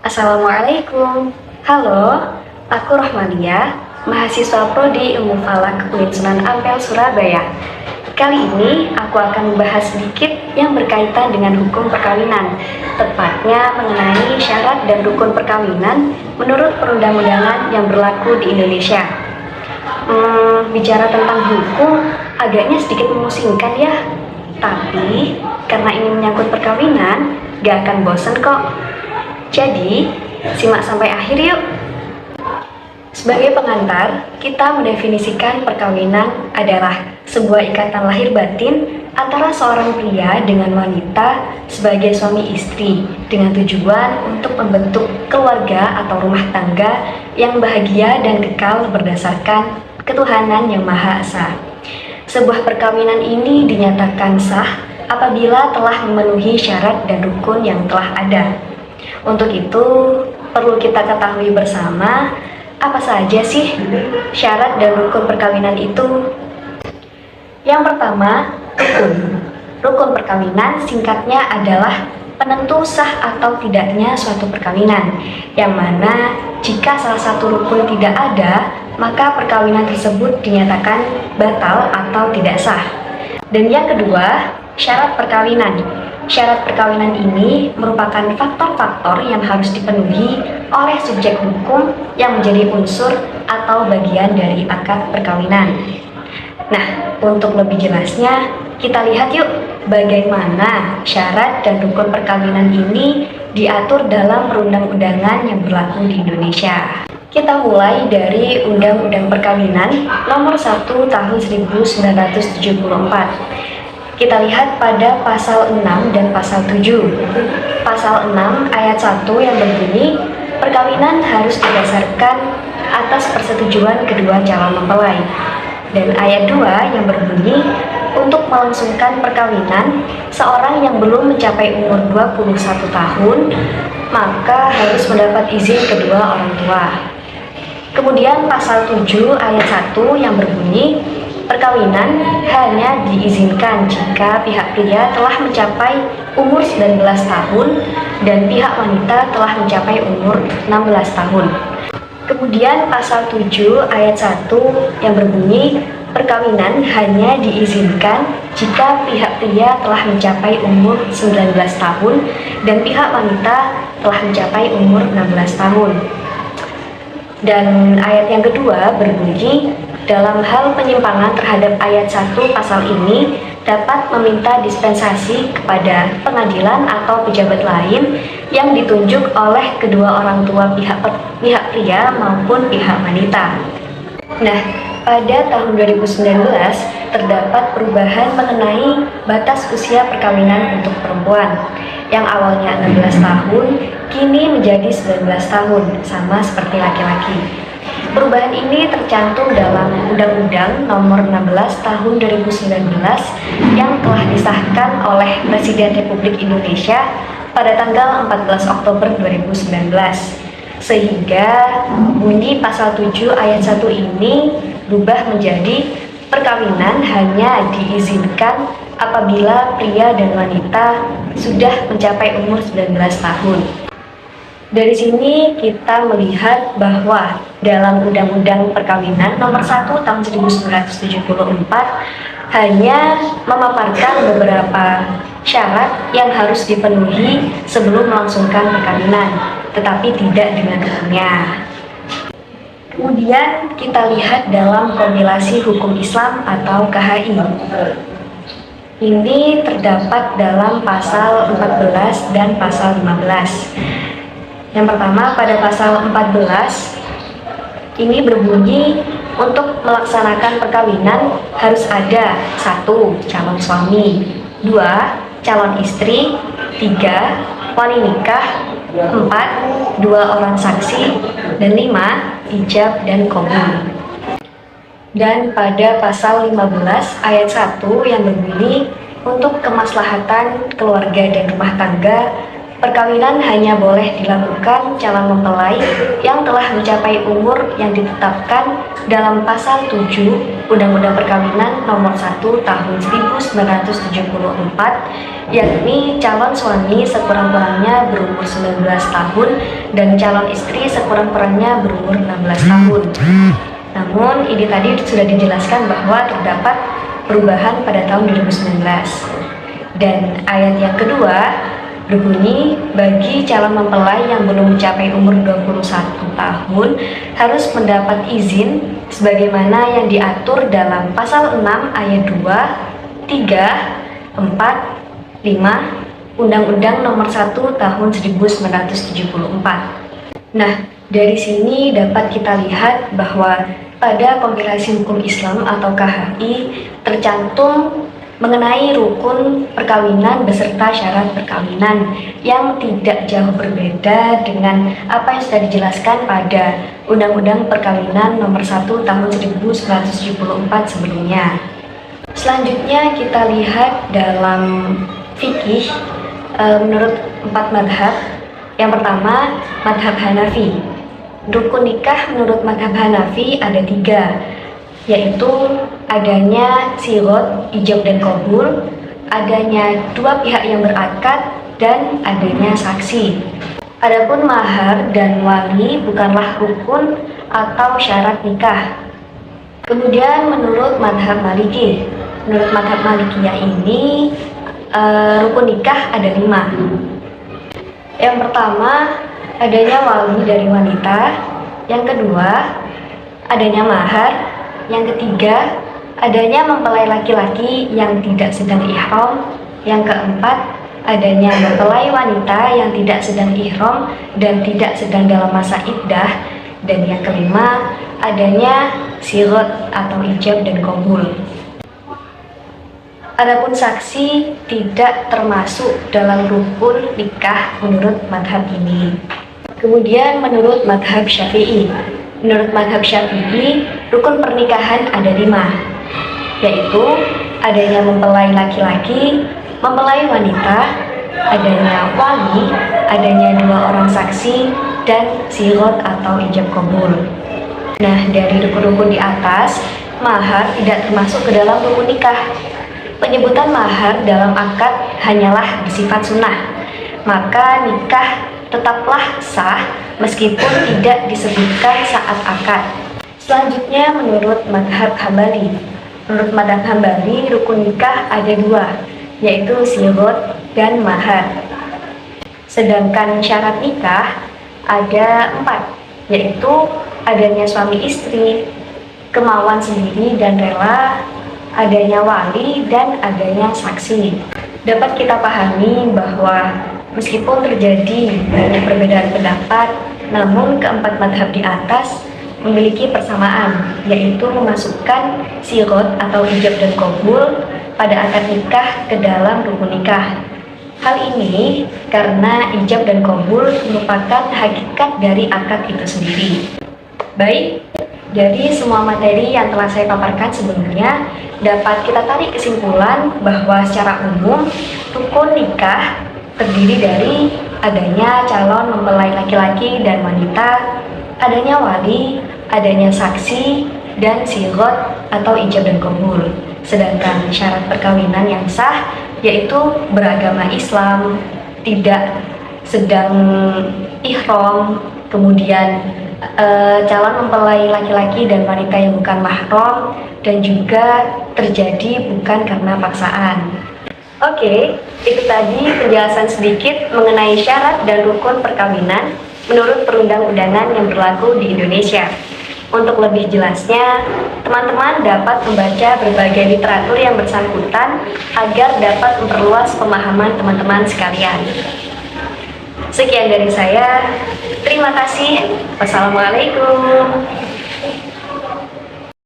Assalamualaikum. Halo, aku Rohmania, mahasiswa Prodi Ilmu Falak UIN Sunan Ampel, Surabaya. Kali ini aku akan membahas sedikit yang berkaitan dengan hukum perkawinan, tepatnya mengenai syarat dan rukun perkawinan menurut perundang-undangan yang berlaku di Indonesia. Bicara tentang hukum agaknya sedikit memusingkan ya, tapi karena ini menyangkut perkawinan, gak akan bosan kok. Jadi, simak sampai akhir yuk. Sebagai pengantar, kita mendefinisikan perkawinan adalah sebuah ikatan lahir batin antara seorang pria dengan wanita sebagai suami istri dengan tujuan untuk membentuk keluarga atau rumah tangga yang bahagia dan kekal berdasarkan ketuhanan yang Maha Esa. Sebuah perkawinan ini dinyatakan sah apabila telah memenuhi syarat dan rukun yang telah ada. Untuk itu, perlu kita ketahui bersama apa saja sih syarat dan rukun perkawinan itu. Yang pertama, rukun. Rukun perkawinan singkatnya adalah penentu sah atau tidaknya suatu perkawinan, yang mana jika salah satu rukun tidak ada, maka perkawinan tersebut dinyatakan batal atau tidak sah. Dan yang kedua, syarat perkawinan. Syarat perkawinan ini merupakan faktor-faktor yang harus dipenuhi oleh subjek hukum yang menjadi unsur atau bagian dari akad perkawinan. Nah, untuk lebih jelasnya, kita lihat yuk bagaimana syarat dan rukun perkawinan ini diatur dalam perundang-undangan yang berlaku di Indonesia. Kita mulai dari Undang-Undang Perkawinan Nomor 1 Tahun 1974. Kita lihat pada pasal 6 dan pasal 7. Pasal 6 ayat 1 yang berbunyi, perkawinan harus didasarkan atas persetujuan kedua calon mempelai. Dan ayat 2 yang berbunyi, untuk melangsungkan perkawinan, seorang yang belum mencapai umur 21 tahun, maka harus mendapat izin kedua orang tua. Kemudian pasal 7 ayat 1 yang berbunyi, perkawinan hanya diizinkan jika pihak pria telah mencapai umur 19 tahun dan pihak wanita telah mencapai umur 16 tahun. Kemudian pasal 7 ayat 1 yang berbunyi, perkawinan hanya diizinkan jika pihak pria telah mencapai umur 19 tahun dan pihak wanita telah mencapai umur 16 tahun. Dan ayat yang kedua berbunyi, dalam hal penyimpangan terhadap ayat 1 pasal ini dapat meminta dispensasi kepada pengadilan atau pejabat lain yang ditunjuk oleh kedua orang tua pihak pria maupun pihak wanita. Nah, pada tahun 2019 terdapat perubahan mengenai batas usia perkawinan untuk perempuan yang awalnya 16 tahun kini menjadi 19 tahun, sama seperti laki-laki. Perubahan ini tercantum dalam Undang-Undang Nomor 16 Tahun 2019 yang telah disahkan oleh Presiden Republik Indonesia pada tanggal 14 Oktober 2019. Sehingga bunyi pasal 7 ayat 1 ini berubah menjadi perkawinan hanya diizinkan apabila pria dan wanita sudah mencapai umur 19 tahun. Dari sini kita melihat bahwa dalam Undang-Undang Perkawinan Nomor 1 Tahun 1974 hanya memaparkan beberapa syarat yang harus dipenuhi sebelum melangsungkan perkawinan, tetapi tidak dengan hukumnya. Kemudian kita lihat dalam kompilasi hukum Islam atau KHI. Ini terdapat dalam pasal 14 dan pasal 15. Yang pertama, pada pasal 14 ini berbunyi, untuk melaksanakan perkawinan harus ada 1. Calon suami, 2. Calon istri, 3. Wali nikah, 4. 2 orang saksi, dan 5. Ijab dan qabul. Dan pada pasal 15 ayat 1 yang berbunyi, untuk kemaslahatan keluarga dan rumah tangga Perkawinan hanya boleh dilakukan calon mempelai yang telah mencapai umur yang ditetapkan dalam pasal 7 Undang-Undang Perkawinan Nomor 1 Tahun 1974, yakni calon suami sekurang-kurangnya berumur 19 tahun dan calon istri sekurang-kurangnya berumur 16 tahun. Namun ini tadi sudah dijelaskan bahwa terdapat perubahan pada tahun 2019. Dan ayat yang kedua berbunyi, bagi calon mempelai yang belum mencapai umur 21 tahun harus mendapat izin sebagaimana yang diatur dalam pasal 6 ayat 2, 3, 4, 5 Undang-Undang Nomor 1 Tahun 1974. Nah, dari sini dapat kita lihat bahwa pada kompilasi hukum Islam atau KHI tercantum mengenai rukun perkawinan beserta syarat perkawinan yang tidak jauh berbeda dengan apa yang sudah dijelaskan pada Undang-Undang Perkawinan Nomor 1 Tahun 1974 sebelumnya. Selanjutnya kita lihat dalam fikih menurut 4 madhab. Yang pertama, madhab Hanafi. Rukun nikah menurut madhab Hanafi ada 3, yaitu adanya sirot, ijab dan qabul, adanya dua pihak yang berakad, dan adanya saksi. Adapun mahar dan wali bukanlah rukun atau syarat nikah. Kemudian menurut madhab Maliki, menurut madhab Malikiyah ini rukun nikah ada 5. Yang pertama, adanya wali dari wanita. Yang kedua, adanya mahar. Yang ketiga, adanya mempelai laki-laki yang tidak sedang ihram. Yang keempat, adanya mempelai wanita yang tidak sedang ihram dan tidak sedang dalam masa iddah. Dan yang kelima, adanya sirot atau ijab dan qabul. Adapun saksi tidak termasuk dalam rukun nikah menurut madhab ini. Kemudian menurut madhab Syafi'i. Menurut madhab Syafi'i, rukun pernikahan ada 5, yaitu adanya mempelai laki-laki, mempelai wanita, adanya wali, adanya 2 orang saksi, dan sirot atau ijab qabul. Nah, dari rukun-rukun di atas, mahar tidak termasuk ke dalam rukun nikah. Penyebutan mahar dalam akad hanyalah bersifat sunnah, maka nikah tetaplah sah meskipun tidak disebutkan saat akad. Selanjutnya menurut madhab Hambali. Menurut madhab Hambali, rukun nikah ada 2, yaitu sirot dan mahar. Sedangkan syarat nikah ada 4, yaitu adanya suami istri, kemauan sendiri dan rela, adanya wali, dan adanya saksi. Dapat kita pahami bahwa meskipun terjadi banyak perbedaan pendapat, namun keempat madhab di atas memiliki persamaan, yaitu memasukkan sirot atau ijab dan qabul pada akad nikah ke dalam rukun nikah. Hal ini karena ijab dan qabul merupakan hakikat dari akad itu sendiri. Baik, dari semua materi yang telah saya paparkan sebelumnya, dapat kita tarik kesimpulan bahwa secara umum rukun nikah terdiri dari adanya calon mempelai laki-laki dan wanita, adanya wali, adanya saksi, dan sirot atau ijab dan qabul. Sedangkan syarat perkawinan yang sah yaitu beragama Islam, tidak sedang ihram, kemudian calon mempelai laki-laki dan wanita yang bukan mahram, dan juga terjadi bukan karena paksaan. Oke, itu tadi penjelasan sedikit mengenai syarat dan rukun perkawinan menurut perundang-undangan yang berlaku di Indonesia. Untuk lebih jelasnya, teman-teman dapat membaca berbagai literatur yang bersangkutan agar dapat memperluas pemahaman teman-teman sekalian. Sekian dari saya, terima kasih. Wassalamualaikum.